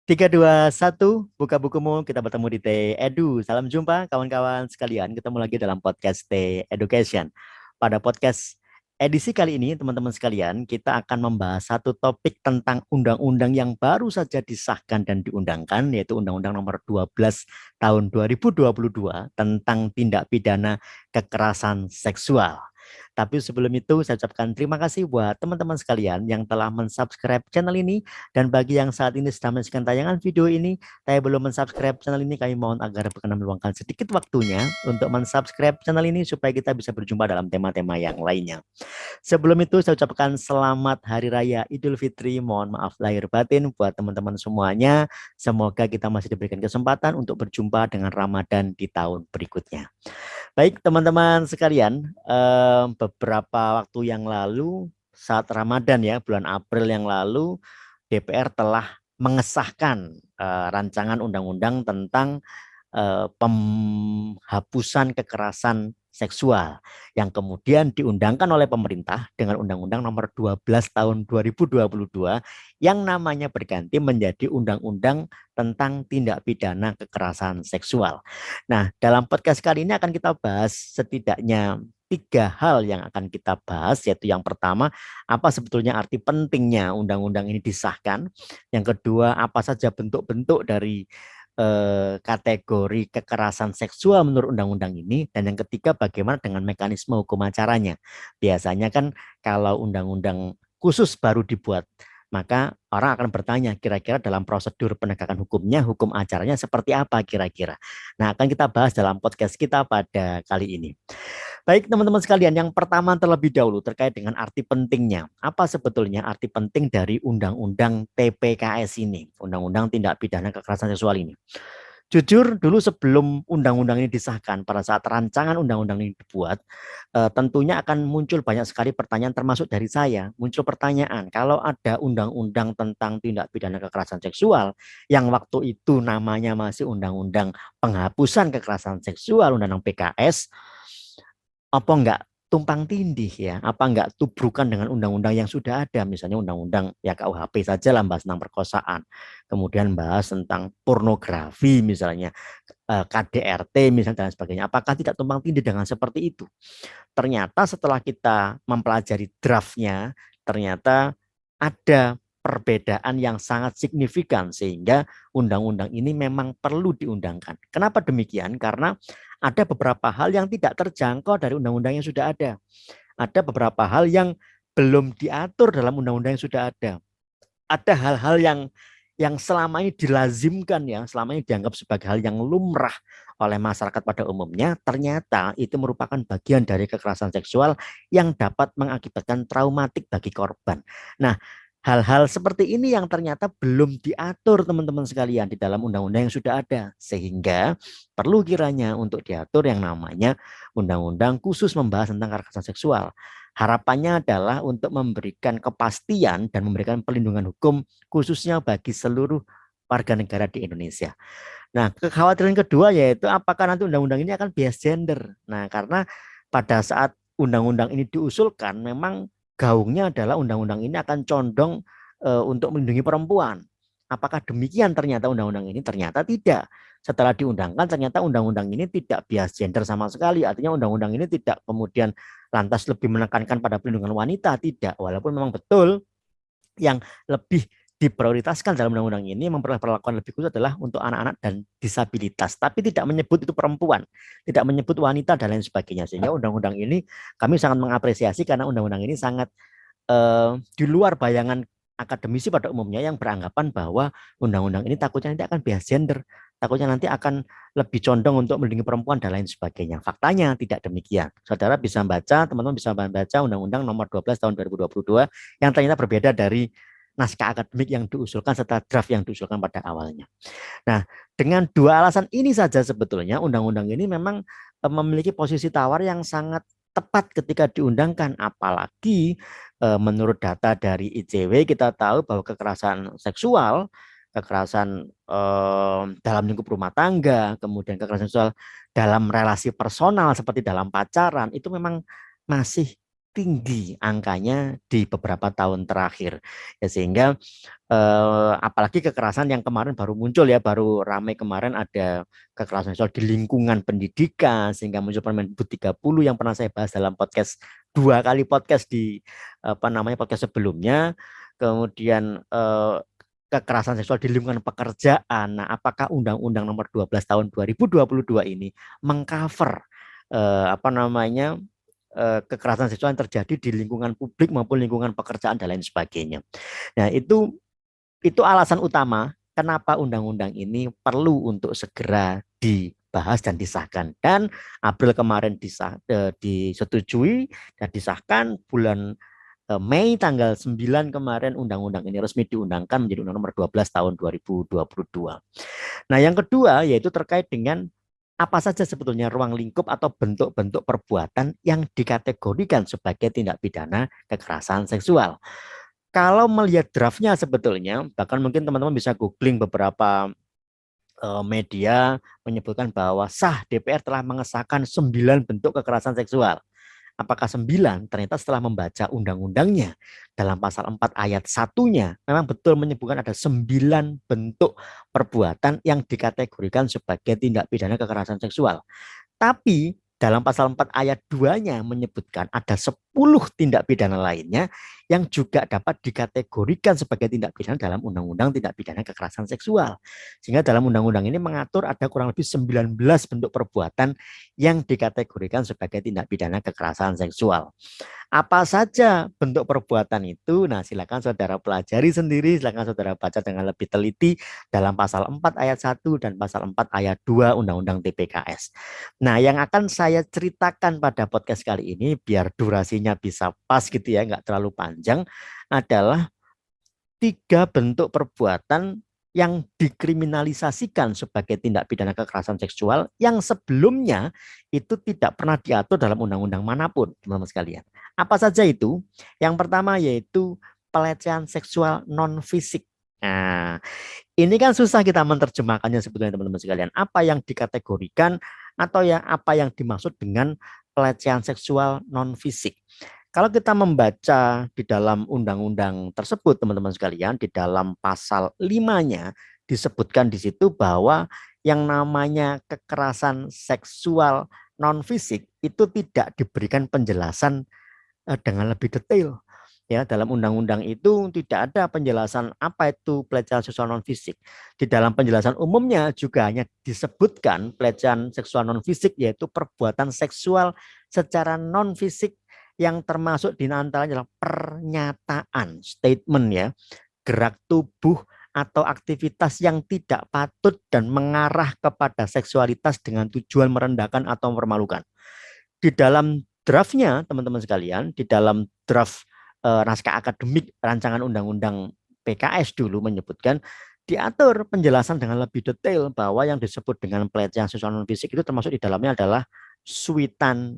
Tiga, dua, satu, buka bukumu, kita bertemu di T Edu. Salam jumpa kawan-kawan sekalian, ketemu lagi dalam podcast T Education. Pada podcast edisi kali ini, teman-teman sekalian, kita akan membahas satu topik tentang undang-undang yang baru saja disahkan dan diundangkan, yaitu Undang-Undang Nomor 12 Tahun 2022 tentang tindak pidana kekerasan seksual. Tapi sebelum itu, saya ucapkan terima kasih buat teman-teman sekalian yang telah mensubscribe channel ini. Dan bagi yang saat ini sedang menyaksikan tayangan video ini, tapi belum mensubscribe channel ini, kami mohon agar berkenan meluangkan sedikit waktunya untuk mensubscribe channel ini supaya kita bisa berjumpa dalam tema-tema yang lainnya. Sebelum itu, saya ucapkan selamat Hari Raya Idul Fitri. Mohon maaf lahir batin buat teman-teman semuanya. Semoga kita masih diberikan kesempatan untuk berjumpa dengan Ramadan di tahun berikutnya. Baik, teman-teman sekalian, beberapa waktu yang lalu, saat Ramadan ya, bulan April yang lalu, DPR telah mengesahkan rancangan undang-undang tentang penghapusan kekerasan seksual yang kemudian diundangkan oleh pemerintah dengan Undang-Undang Nomor 12 Tahun 2022 yang namanya berganti menjadi Undang-Undang tentang tindak pidana kekerasan seksual. Nah, dalam podcast kali ini akan kita bahas setidaknya tiga hal yang akan kita bahas, yaitu yang pertama, apa sebetulnya arti pentingnya undang-undang ini disahkan. Yang kedua, apa saja bentuk-bentuk dari kategori kekerasan seksual menurut undang-undang ini, dan yang ketiga bagaimana dengan mekanisme hukum acaranya. Biasanya kan kalau undang-undang khusus baru dibuat, maka orang akan bertanya kira-kira dalam prosedur penegakan hukumnya, hukum acaranya seperti apa kira-kira. Nah, akan kita bahas dalam podcast kita pada kali ini. Baik teman-teman sekalian, yang pertama terlebih dahulu terkait dengan arti pentingnya. Apa sebetulnya arti penting dari Undang-Undang TPKS ini, Undang-Undang Tindak Pidana Kekerasan Seksual ini? Jujur dulu sebelum undang-undang ini disahkan, pada saat rancangan undang-undang ini dibuat, tentunya akan muncul banyak sekali pertanyaan termasuk dari saya. Muncul pertanyaan, kalau ada undang-undang tentang tindak pidana kekerasan seksual yang waktu itu namanya masih undang-undang penghapusan kekerasan seksual, undang-undang PKS, apa enggak tumpang tindih ya, apa enggak tubrukan dengan undang-undang yang sudah ada, misalnya undang-undang ya KUHP saja lah, bahas tentang perkosaan, kemudian bahas tentang pornografi misalnya, KDRT misalnya dan sebagainya. Apakah tidak tumpang tindih dengan seperti itu? Ternyata setelah kita mempelajari draftnya, ternyata ada perbedaan yang sangat signifikan sehingga undang-undang ini memang perlu diundangkan. Kenapa demikian? Karena ada beberapa hal yang tidak terjangkau dari undang-undang yang sudah ada. Ada beberapa hal yang belum diatur dalam undang-undang yang sudah ada. Ada hal-hal yang selama ini dilazimkan, yang selama ini dianggap sebagai hal yang lumrah oleh masyarakat pada umumnya, ternyata itu merupakan bagian dari kekerasan seksual yang dapat mengakibatkan traumatik bagi korban. Nah, hal-hal seperti ini yang ternyata belum diatur teman-teman sekalian di dalam undang-undang yang sudah ada, sehingga perlu kiranya untuk diatur yang namanya undang-undang khusus membahas tentang kekerasan seksual. Harapannya adalah untuk memberikan kepastian dan memberikan perlindungan hukum khususnya bagi seluruh warga negara di Indonesia. Nah, kekhawatiran kedua yaitu apakah nanti undang-undang ini akan bias gender. Nah, karena pada saat undang-undang ini diusulkan, memang gaungnya adalah undang-undang ini akan condong untuk melindungi perempuan. Apakah demikian ternyata undang-undang ini? Ternyata tidak. Setelah diundangkan, ternyata undang-undang ini tidak bias gender sama sekali. Artinya undang-undang ini tidak kemudian lantas lebih menekankan pada perlindungan wanita, tidak. Walaupun memang betul yang lebih diprioritaskan dalam undang-undang ini memperlakukan lebih khusus adalah untuk anak-anak dan disabilitas, tapi tidak menyebut itu perempuan, tidak menyebut wanita dan lain sebagainya. Sehingga undang-undang ini kami sangat mengapresiasi karena undang-undang ini sangat di luar bayangan akademisi pada umumnya yang beranggapan bahwa undang-undang ini takutnya nanti akan bias gender, takutnya nanti akan lebih condong untuk melindungi perempuan dan lain sebagainya. Faktanya tidak demikian. Saudara bisa baca, teman-teman bisa baca Undang-Undang Nomor 12 Tahun 2022 yang ternyata berbeda dari naskah akademik yang diusulkan serta draft yang diusulkan pada awalnya. Nah, dengan dua alasan ini saja sebetulnya undang-undang ini memang memiliki posisi tawar yang sangat tepat ketika diundangkan. Apalagi menurut data dari ICW kita tahu bahwa kekerasan seksual, kekerasan dalam lingkup rumah tangga, kemudian kekerasan seksual dalam relasi personal seperti dalam pacaran itu memang masih tinggi angkanya di beberapa tahun terakhir. Ya, sehingga apalagi kekerasan yang kemarin baru muncul ya, baru ramai kemarin ada kekerasan seksual di lingkungan pendidikan, sehingga muncul Permendikbud 30 yang pernah saya bahas dalam podcast, 2 kali podcast di podcast sebelumnya. Kemudian kekerasan seksual di lingkungan pekerjaan. Nah, apakah Undang-Undang Nomor 12 Tahun 2022 ini mengcover kekerasan seksual yang terjadi di lingkungan publik maupun lingkungan pekerjaan dan lain sebagainya. Nah, itu alasan utama kenapa undang-undang ini perlu untuk segera dibahas dan disahkan. Dan April kemarin disetujui dan disahkan, bulan Mei tanggal 9 kemarin undang-undang ini resmi diundangkan menjadi Undang Nomor 12 tahun 2022. Nah, yang kedua yaitu terkait dengan apa saja sebetulnya ruang lingkup atau bentuk-bentuk perbuatan yang dikategorikan sebagai tindak pidana kekerasan seksual. Kalau melihat draftnya sebetulnya, bahkan mungkin teman-teman bisa googling beberapa media menyebutkan bahwa sah DPR telah mengesahkan 9 bentuk kekerasan seksual. Apakah 9? Ternyata setelah membaca undang-undangnya dalam pasal 4 ayat 1-nya memang betul menyebutkan ada 9 bentuk perbuatan yang dikategorikan sebagai tindak pidana kekerasan seksual. Tapi dalam pasal 4 ayat 2-nya menyebutkan ada 10 tindak pidana lainnya yang juga dapat dikategorikan sebagai tindak pidana dalam Undang-Undang Tindak Pidana Kekerasan Seksual. Sehingga dalam undang-undang ini mengatur ada kurang lebih 19 bentuk perbuatan yang dikategorikan sebagai tindak pidana kekerasan seksual. Apa saja bentuk perbuatan itu? Nah, silakan saudara pelajari sendiri, silakan saudara baca dengan lebih teliti dalam pasal 4 ayat 1 dan pasal 4 ayat 2 Undang-Undang TPKS. Nah, yang akan saya ceritakan pada podcast kali ini, biar durasinya bisa pas gitu ya, nggak terlalu panjang, adalah 3 bentuk perbuatan yang dikriminalisasikan sebagai tindak pidana kekerasan seksual yang sebelumnya itu tidak pernah diatur dalam undang-undang manapun, teman-teman sekalian. Apa saja itu? Yang pertama yaitu pelecehan seksual non-fisik. Nah, ini kan susah kita menerjemahkannya sebetulnya teman-teman sekalian. Apa yang dikategorikan atau ya apa yang dimaksud dengan pelecehan seksual non-fisik. Kalau kita membaca di dalam undang-undang tersebut, teman-teman sekalian, di dalam pasal 5-nya disebutkan di situ bahwa yang namanya kekerasan seksual non-fisik itu tidak diberikan penjelasan dengan lebih detail. Ya, dalam undang-undang itu tidak ada penjelasan apa itu pelecehan seksual non fisik. Di dalam penjelasan umumnya juga hanya disebutkan pelecehan seksual non fisik yaitu perbuatan seksual secara non fisik yang termasuk di antaranya adalah pernyataan, statement ya, gerak tubuh atau aktivitas yang tidak patut dan mengarah kepada seksualitas dengan tujuan merendahkan atau mempermalukan. Di dalam draftnya, teman-teman sekalian, di dalam draft naskah akademik rancangan undang-undang PKS dulu menyebutkan diatur penjelasan dengan lebih detail bahwa yang disebut dengan pelecehan seksual non fisik itu termasuk di dalamnya adalah suitan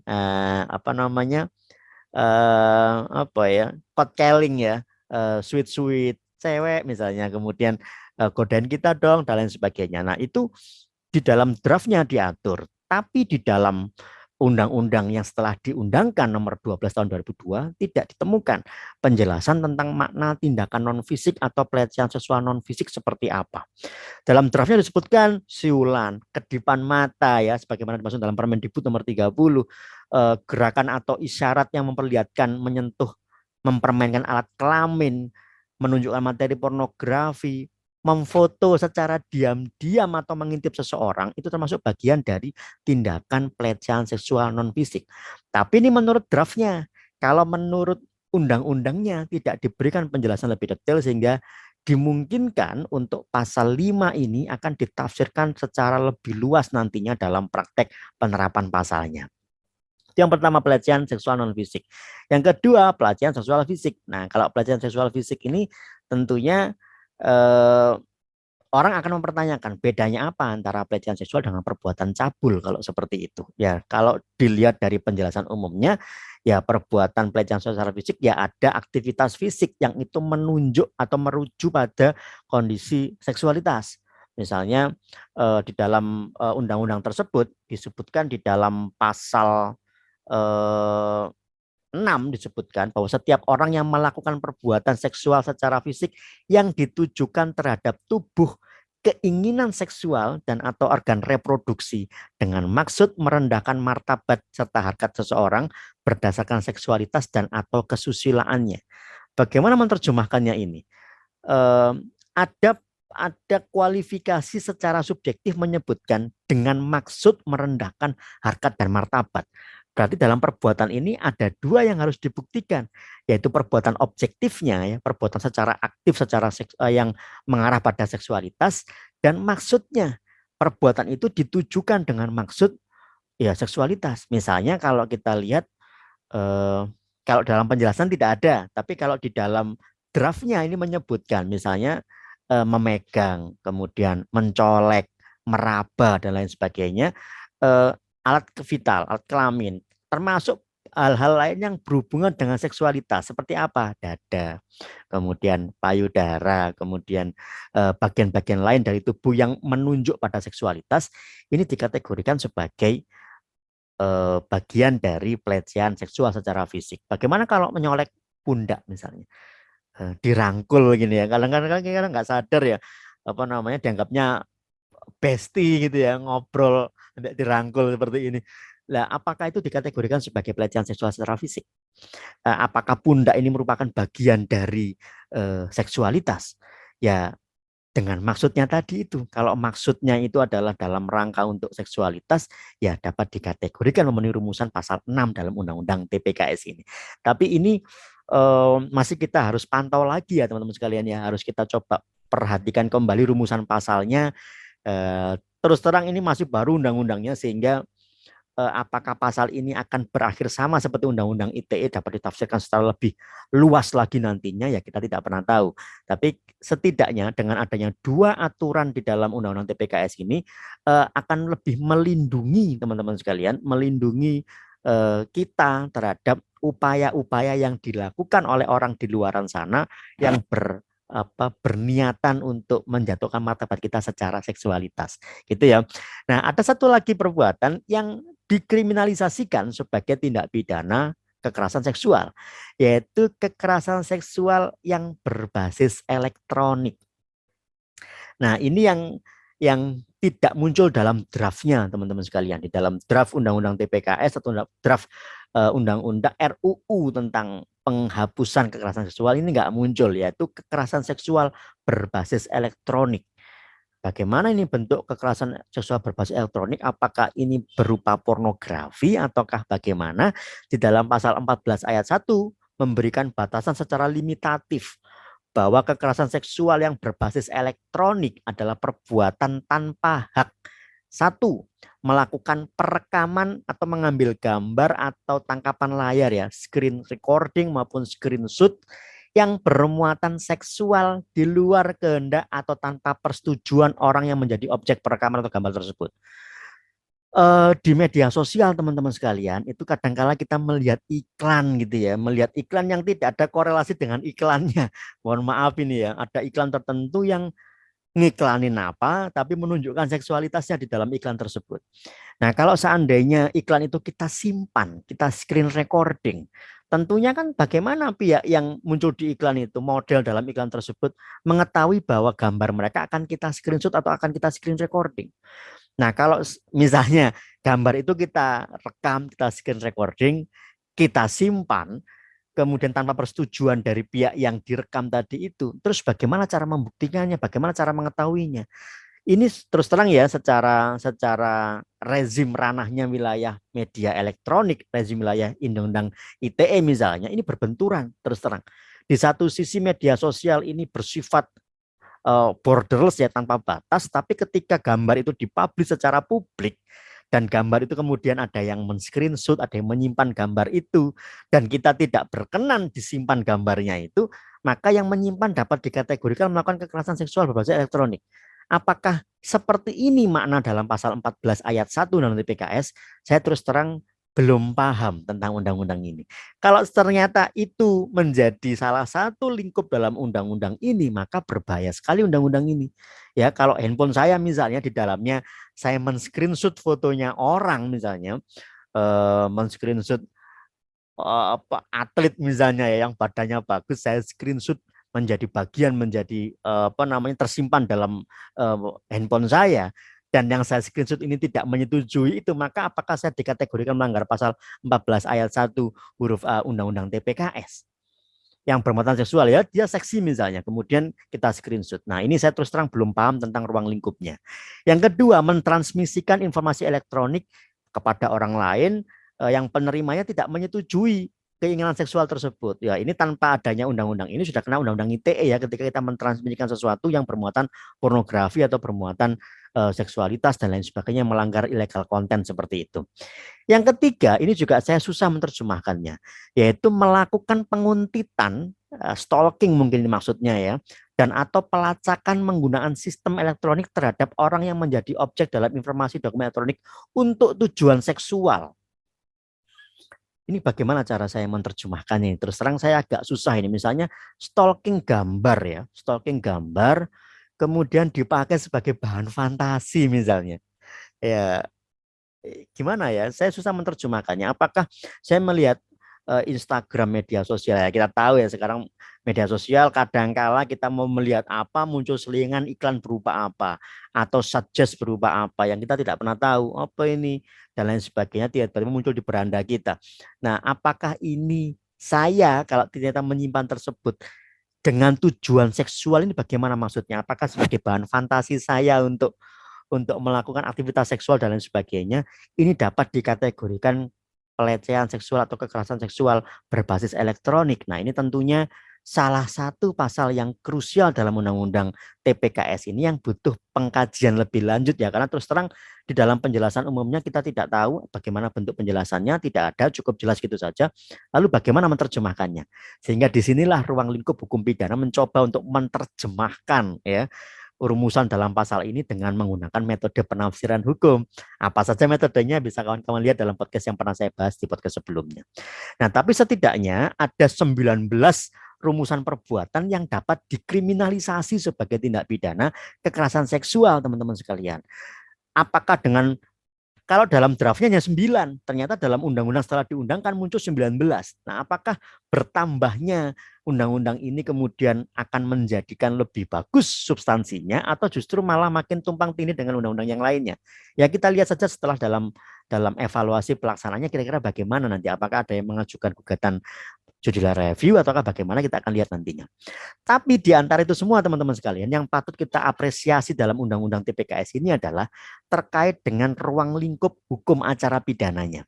court calling ya, sweet cewek misalnya, kemudian godain kita dong dan lain sebagainya. Nah, itu di dalam draftnya diatur, tapi di dalam undang-undang yang setelah diundangkan nomor 12 tahun 2002 tidak ditemukan penjelasan tentang makna tindakan non fisik atau pelecehan seksual non fisik seperti apa. Dalam draftnya disebutkan siulan, kedipan mata ya sebagaimana dimaksud dalam Permendikbud nomor 30, gerakan atau isyarat yang memperlihatkan menyentuh, mempermainkan alat kelamin, menunjukkan materi pornografi, memfoto secara diam-diam atau mengintip seseorang itu termasuk bagian dari tindakan pelecehan seksual non fisik. Tapi ini menurut draftnya, kalau menurut undang-undangnya tidak diberikan penjelasan lebih detail sehingga dimungkinkan untuk pasal 5 ini akan ditafsirkan secara lebih luas nantinya dalam praktek penerapan pasalnya. Itu yang pertama, pelecehan seksual non fisik. Yang kedua, pelecehan seksual fisik. Nah, kalau pelecehan seksual fisik ini tentunya orang akan mempertanyakan bedanya apa antara pelecehan seksual dengan perbuatan cabul kalau seperti itu. Ya, kalau dilihat dari penjelasan umumnya, ya perbuatan pelecehan seksual fisik ya ada aktivitas fisik yang itu menunjuk atau merujuk pada kondisi seksualitas. Misalnya di dalam undang-undang tersebut disebutkan di dalam pasal 6 disebutkan bahwa setiap orang yang melakukan perbuatan seksual secara fisik yang ditujukan terhadap tubuh, keinginan seksual dan atau organ reproduksi dengan maksud merendahkan martabat serta harkat seseorang berdasarkan seksualitas dan atau kesusilaannya. Bagaimana menerjemahkannya ini? Eh, ada kualifikasi secara subjektif menyebutkan dengan maksud merendahkan harkat dan martabat. Berarti dalam perbuatan ini ada dua yang harus dibuktikan, yaitu perbuatan objektifnya, ya, perbuatan secara aktif, yang mengarah pada seksualitas, dan maksudnya perbuatan itu ditujukan dengan maksud ya seksualitas. Misalnya kalau kita lihat kalau dalam penjelasan tidak ada, tapi kalau di dalam draftnya ini menyebutkan misalnya memegang, kemudian mencolek, meraba dan lain sebagainya, eh, alat vital, alat kelamin, termasuk hal-hal lain yang berhubungan dengan seksualitas seperti apa? Dada, kemudian payudara, kemudian bagian-bagian lain dari tubuh yang menunjuk pada seksualitas, ini dikategorikan sebagai bagian dari pelecehan seksual secara fisik. Bagaimana kalau menyolek pundak misalnya, dirangkul gini ya. Kadang-kadang kita nggak sadar ya, apa namanya, dianggapnya bestie gitu ya, ngobrol dirangkul seperti ini. Lah, apakah itu dikategorikan sebagai pelecehan seksual secara fisik? Apakah pundak ini merupakan bagian dari seksualitas? Ya, dengan maksudnya tadi itu. Kalau maksudnya itu adalah dalam rangka untuk seksualitas, ya dapat dikategorikan memenuhi rumusan pasal 6 dalam Undang-Undang TPKS ini. Tapi ini masih kita harus pantau lagi ya teman-teman sekalian ya. Harus kita coba perhatikan kembali rumusan pasalnya. Terus terang ini masih baru undang-undangnya, sehingga apakah pasal ini akan berakhir sama seperti Undang-Undang ITE dapat ditafsirkan secara lebih luas lagi nantinya, ya kita tidak pernah tahu. Tapi setidaknya dengan adanya dua aturan di dalam Undang-Undang TPKS ini akan lebih melindungi teman-teman sekalian, melindungi kita terhadap upaya-upaya yang dilakukan oleh orang di luaran sana yang berniatan untuk menjatuhkan martabat kita secara seksualitas gitu ya. Nah, ada satu lagi perbuatan yang dikriminalisasikan sebagai tindak pidana kekerasan seksual, yaitu kekerasan seksual yang berbasis elektronik. Nah, ini yang tidak muncul dalam draftnya, teman-teman sekalian. Di dalam draft Undang-Undang TPKS atau draft Undang-Undang RUU tentang penghapusan kekerasan seksual ini nggak muncul, yaitu kekerasan seksual berbasis elektronik. Bagaimana ini bentuk kekerasan seksual berbasis elektronik? Apakah ini berupa pornografi ataukah bagaimana? Di dalam pasal 14 ayat 1 memberikan batasan secara limitatif bahwa kekerasan seksual yang berbasis elektronik adalah perbuatan tanpa hak. Satu, melakukan perekaman atau mengambil gambar atau tangkapan layar ya, screen recording maupun screenshot yang bermuatan seksual di luar kehendak atau tanpa persetujuan orang yang menjadi objek perekaman atau gambar tersebut. Di media sosial teman-teman sekalian itu kadangkala kita melihat iklan gitu ya, melihat iklan yang tidak ada korelasi dengan iklannya. Mohon maaf ini ya, ada iklan tertentu yang ngiklanin apa tapi menunjukkan seksualitasnya di dalam iklan tersebut. Nah, kalau seandainya iklan itu kita simpan, kita screen recording, tentunya kan bagaimana pihak yang muncul di iklan itu, model dalam iklan tersebut, mengetahui bahwa gambar mereka akan kita screenshot atau akan kita screen recording. Nah, kalau misalnya gambar itu kita rekam, kita screen recording, kita simpan, kemudian tanpa persetujuan dari pihak yang direkam tadi itu, terus bagaimana cara membuktikannya, bagaimana cara mengetahuinya? Ini terus terang ya, secara rezim ranahnya wilayah media elektronik, rezim wilayah Undang-Undang ITE misalnya, ini berbenturan terus terang. Di satu sisi media sosial ini bersifat borderless ya, tanpa batas, tapi ketika gambar itu dipublish secara publik dan gambar itu kemudian ada yang men-screenshot, ada yang menyimpan gambar itu, dan kita tidak berkenan disimpan gambarnya itu, maka yang menyimpan dapat dikategorikan melakukan kekerasan seksual berbasis elektronik. Apakah seperti ini makna dalam pasal 14 ayat 1 dalam TPKS? Saya terus terang belum paham tentang undang-undang ini. Kalau ternyata itu menjadi salah satu lingkup dalam undang-undang ini, maka berbahaya sekali undang-undang ini. Ya, kalau handphone saya misalnya di dalamnya saya men-screenshot fotonya orang misalnya, men-screenshot atlet misalnya ya yang badannya bagus, saya screenshot menjadi bagian menjadi tersimpan dalam handphone saya, dan yang saya screenshot ini tidak menyetujui itu, maka apakah saya dikategorikan melanggar pasal 14 ayat 1 huruf A Undang-Undang TPKS? Yang bermuatan seksual ya, dia seksi misalnya, kemudian kita screenshot. Nah, ini saya terus terang belum paham tentang ruang lingkupnya. Yang kedua, mentransmisikan informasi elektronik kepada orang lain yang penerimanya tidak menyetujui keinginan seksual tersebut. Ya, ini tanpa adanya undang-undang ini sudah kena undang-undang ITE ya, ketika kita mentransmisikan sesuatu yang bermuatan pornografi atau bermuatan seksualitas dan lain sebagainya, melanggar illegal content seperti itu. Yang ketiga, ini juga saya susah menerjemahkannya, yaitu melakukan penguntitan, stalking mungkin maksudnya ya, dan atau pelacakan menggunakan sistem elektronik terhadap orang yang menjadi objek dalam informasi dokumen elektronik untuk tujuan seksual. Ini bagaimana cara saya menerjemahkannya? Terus terang saya agak susah ini. Misalnya stalking gambar ya, stalking gambar, kemudian dipakai sebagai bahan fantasi misalnya. Ya, gimana ya? Saya susah menerjemahkannya. Apakah saya melihat Instagram media sosial ya, kita tahu ya sekarang media sosial kadangkala kita mau melihat apa muncul selingan iklan berupa apa atau suggest berupa apa yang kita tidak pernah tahu apa ini dan lain sebagainya, tiba-tiba muncul di beranda kita. Nah, apakah ini saya kalau ternyata menyimpan tersebut dengan tujuan seksual, ini bagaimana maksudnya? Apakah sebagai bahan fantasi saya untuk melakukan aktivitas seksual dan lain sebagainya, ini dapat dikategorikan pelecehan seksual atau kekerasan seksual berbasis elektronik. Nah, ini tentunya salah satu pasal yang krusial dalam Undang-Undang TPKS ini yang butuh pengkajian lebih lanjut ya, karena terus terang di dalam penjelasan umumnya kita tidak tahu bagaimana bentuk penjelasannya, tidak ada, cukup jelas gitu saja. Lalu bagaimana menerjemahkannya? Sehingga disinilah ruang lingkup hukum pidana mencoba untuk menerjemahkan ya rumusan dalam pasal ini dengan menggunakan metode penafsiran hukum. Apa saja metodenya bisa kawan-kawan lihat dalam podcast yang pernah saya bahas di podcast sebelumnya. Nah, tapi setidaknya ada 19 rumusan perbuatan yang dapat dikriminalisasi sebagai tindak pidana kekerasan seksual, teman-teman sekalian. Apakah dengan kalau dalam draftnya hanya 9, ternyata dalam undang-undang setelah diundangkan muncul 19. Nah, apakah bertambahnya undang-undang ini kemudian akan menjadikan lebih bagus substansinya atau justru malah makin tumpang tindih dengan undang-undang yang lainnya? Ya, kita lihat saja setelah dalam evaluasi pelaksananya kira-kira bagaimana nanti. Apakah ada yang mengajukan gugatan judicial review ataukah bagaimana, kita akan lihat nantinya. Tapi di antara itu semua teman-teman sekalian, yang patut kita apresiasi dalam Undang-Undang TPKS ini adalah terkait dengan ruang lingkup hukum acara pidananya.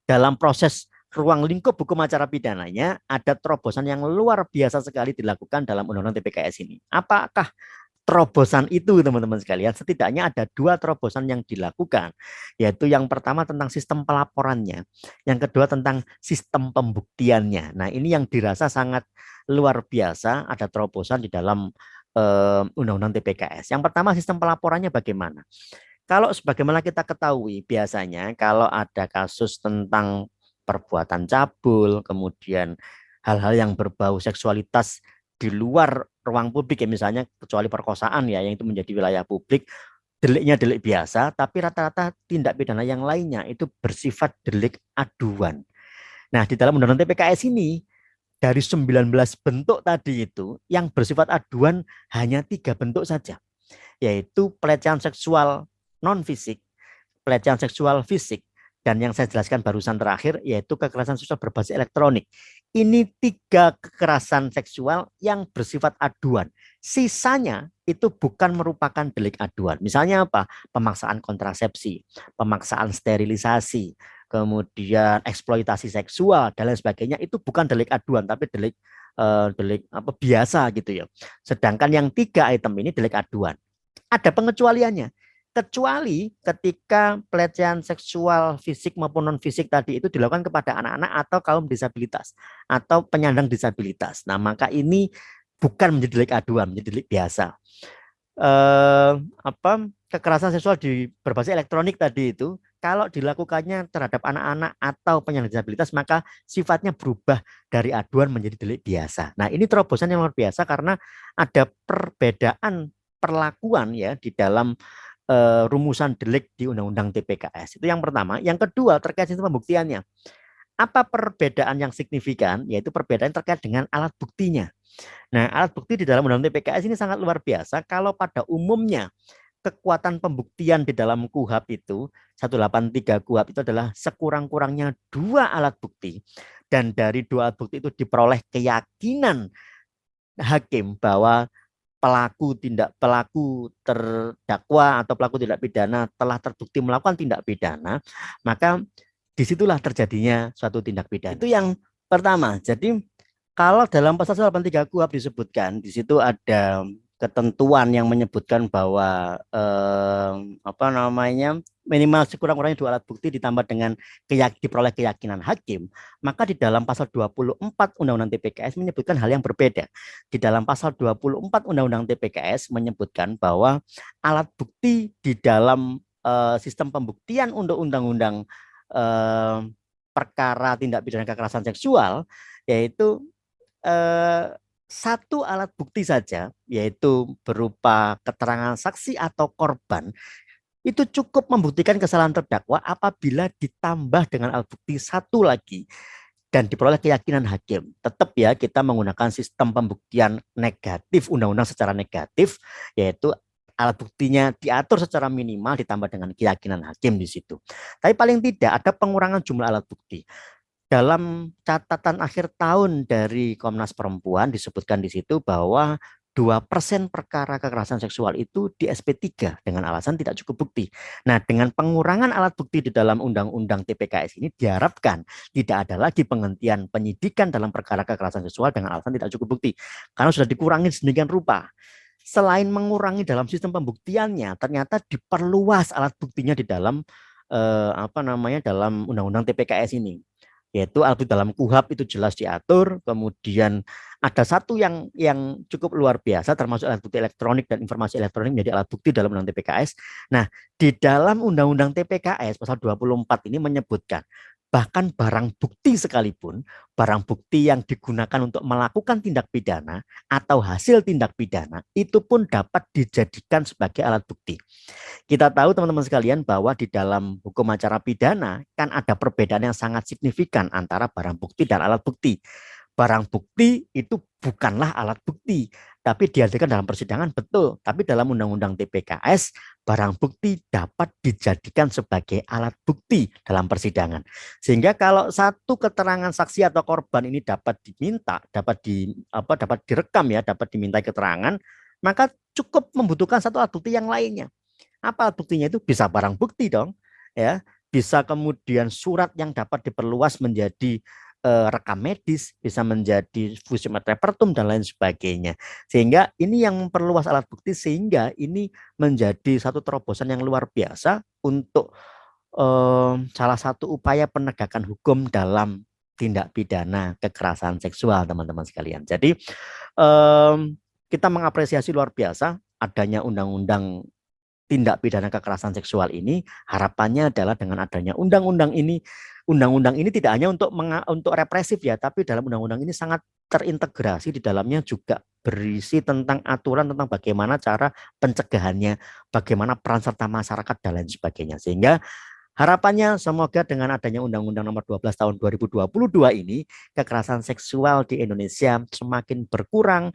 Dalam proses ruang lingkup hukum acara pidananya, ada terobosan yang luar biasa sekali dilakukan dalam Undang-Undang TPKS ini. Apakah terobosan itu teman-teman sekalian? Setidaknya ada 2 terobosan yang dilakukan, yaitu yang pertama tentang sistem pelaporannya, yang kedua tentang sistem pembuktiannya. Nah, ini yang dirasa sangat luar biasa, ada terobosan di dalam Undang-Undang TPKS. Yang pertama sistem pelaporannya bagaimana? Kalau sebagaimana kita ketahui biasanya kalau ada kasus tentang perbuatan cabul, kemudian hal-hal yang berbau seksualitas di luar ruang publik ya, misalnya kecuali perkosaan ya yang itu menjadi wilayah publik, deliknya delik biasa, tapi rata-rata tindak pidana yang lainnya itu bersifat delik aduan. Nah, di dalam Undang-Undang TPKS ini dari 19 bentuk tadi itu yang bersifat aduan hanya 3 bentuk saja, yaitu pelecehan seksual non fisik, pelecehan seksual fisik, dan yang saya jelaskan barusan terakhir yaitu kekerasan seksual berbasis elektronik. Ini 3 kekerasan seksual yang bersifat aduan. Sisanya itu bukan merupakan delik aduan. Misalnya apa? Pemaksaan kontrasepsi, pemaksaan sterilisasi, kemudian eksploitasi seksual dan lain sebagainya, itu bukan delik aduan tapi delik apa biasa gitu ya. Sedangkan yang 3 item ini delik aduan. Ada pengecualiannya. Kecuali ketika pelecehan seksual fisik maupun non fisik tadi itu dilakukan kepada anak-anak atau kaum disabilitas atau penyandang disabilitas. Nah, maka ini bukan menjadi delik aduan, menjadi delik biasa. Kekerasan seksual di berbasis elektronik tadi itu kalau dilakukannya terhadap anak-anak atau penyandang disabilitas maka sifatnya berubah dari aduan menjadi delik biasa. Nah, ini terobosan yang luar biasa karena ada perbedaan perlakuan ya di dalam rumusan delik di Undang-Undang TPKS. Itu yang pertama. Yang kedua terkait sistem pembuktiannya. Apa perbedaan yang signifikan? Yaitu perbedaan terkait dengan alat buktinya. Nah, alat bukti di dalam Undang-Undang TPKS ini sangat luar biasa. Kalau pada umumnya kekuatan pembuktian di dalam KUHP itu 183 KUHP itu adalah sekurang-kurangnya 2 alat bukti, dan dari 2 alat bukti itu diperoleh keyakinan hakim bahwa pelaku terdakwa atau pelaku tindak pidana telah terbukti melakukan tindak pidana, maka disitulah terjadinya suatu tindak pidana. Itu yang pertama. Jadi kalau dalam pasal 183 KUHP disebutkan, di situ ada ketentuan yang menyebutkan bahwa minimal sekurang-kurangnya 2 alat bukti ditambah dengan diperoleh keyakinan hakim, maka di dalam pasal 24 Undang-Undang TPKS menyebutkan hal yang berbeda. Di dalam pasal 24 Undang-Undang TPKS menyebutkan bahwa alat bukti di dalam sistem pembuktian untuk Undang-Undang perkara tindak pidana kekerasan seksual, yaitu 1 alat bukti saja, yaitu berupa keterangan saksi atau korban, itu cukup membuktikan kesalahan terdakwa apabila ditambah dengan alat bukti 1 lagi dan diperoleh keyakinan hakim. Tetap ya, kita menggunakan sistem pembuktian negatif, undang-undang secara negatif, yaitu alat buktinya diatur secara minimal ditambah dengan keyakinan hakim di situ. Tapi paling tidak ada pengurangan jumlah alat bukti. Dalam catatan akhir tahun dari Komnas Perempuan disebutkan di situ bahwa 2% perkara kekerasan seksual itu di SP3 dengan alasan tidak cukup bukti. Nah, dengan pengurangan alat bukti di dalam Undang-Undang TPKS ini diharapkan tidak ada lagi penghentian penyidikan dalam perkara kekerasan seksual dengan alasan tidak cukup bukti. Karena sudah dikurangi sedemikian rupa. Selain mengurangi dalam sistem pembuktiannya, ternyata diperluas alat buktinya di dalam dalam Undang-Undang TPKS ini, yaitu alat bukti dalam KUHP itu jelas diatur. Kemudian ada satu yang cukup luar biasa, termasuk alat bukti elektronik dan informasi elektronik menjadi alat bukti dalam Undang-Undang TPKS. Nah, di dalam Undang-Undang TPKS pasal 24 ini menyebutkan bahkan barang bukti sekalipun, barang bukti yang digunakan untuk melakukan tindak pidana atau hasil tindak pidana itu pun dapat dijadikan sebagai alat bukti. Kita tahu teman-teman sekalian bahwa di dalam hukum acara pidana kan ada perbedaan yang sangat signifikan antara barang bukti dan alat bukti. Barang bukti itu bukanlah alat bukti, tapi dihadirkan dalam persidangan, betul. Tapi dalam Undang-Undang TPKS, barang bukti dapat dijadikan sebagai alat bukti dalam persidangan. Sehingga kalau satu keterangan saksi atau korban ini dapat diminta, dapat direkam ya, dapat dimintai keterangan, maka cukup membutuhkan satu alat bukti yang lainnya. Apa buktinya itu? Bisa barang bukti dong, ya. Bisa kemudian surat yang dapat diperluas menjadi rekam medis, bisa menjadi visum et repertum dan lain sebagainya. Sehingga ini yang memperluas alat bukti, sehingga ini menjadi satu terobosan yang luar biasa untuk salah satu upaya penegakan hukum dalam tindak pidana kekerasan seksual, teman-teman sekalian. Jadi kita mengapresiasi luar biasa adanya undang-undang tindak pidana kekerasan seksual ini. Harapannya adalah dengan adanya undang-undang ini tidak hanya untuk represif ya, tapi dalam undang-undang ini sangat terintegrasi, di dalamnya juga berisi tentang aturan tentang bagaimana cara pencegahannya, bagaimana peran serta masyarakat dan lain sebagainya. Sehingga harapannya semoga dengan adanya Undang-Undang Nomor 12 Tahun 2022 ini, kekerasan seksual di Indonesia semakin berkurang,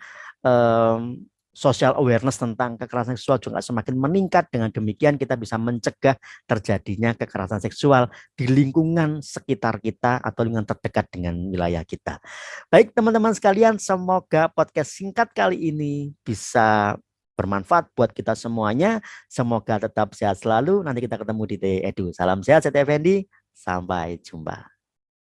social awareness tentang kekerasan seksual juga semakin meningkat. Dengan demikian kita bisa mencegah terjadinya kekerasan seksual di lingkungan sekitar kita atau lingkungan terdekat dengan wilayah kita. Baik teman-teman sekalian, semoga podcast singkat kali ini bisa bermanfaat buat kita semuanya. Semoga tetap sehat selalu. Nanti kita ketemu di Edu. Salam sehat, saya Effendi. Sampai jumpa.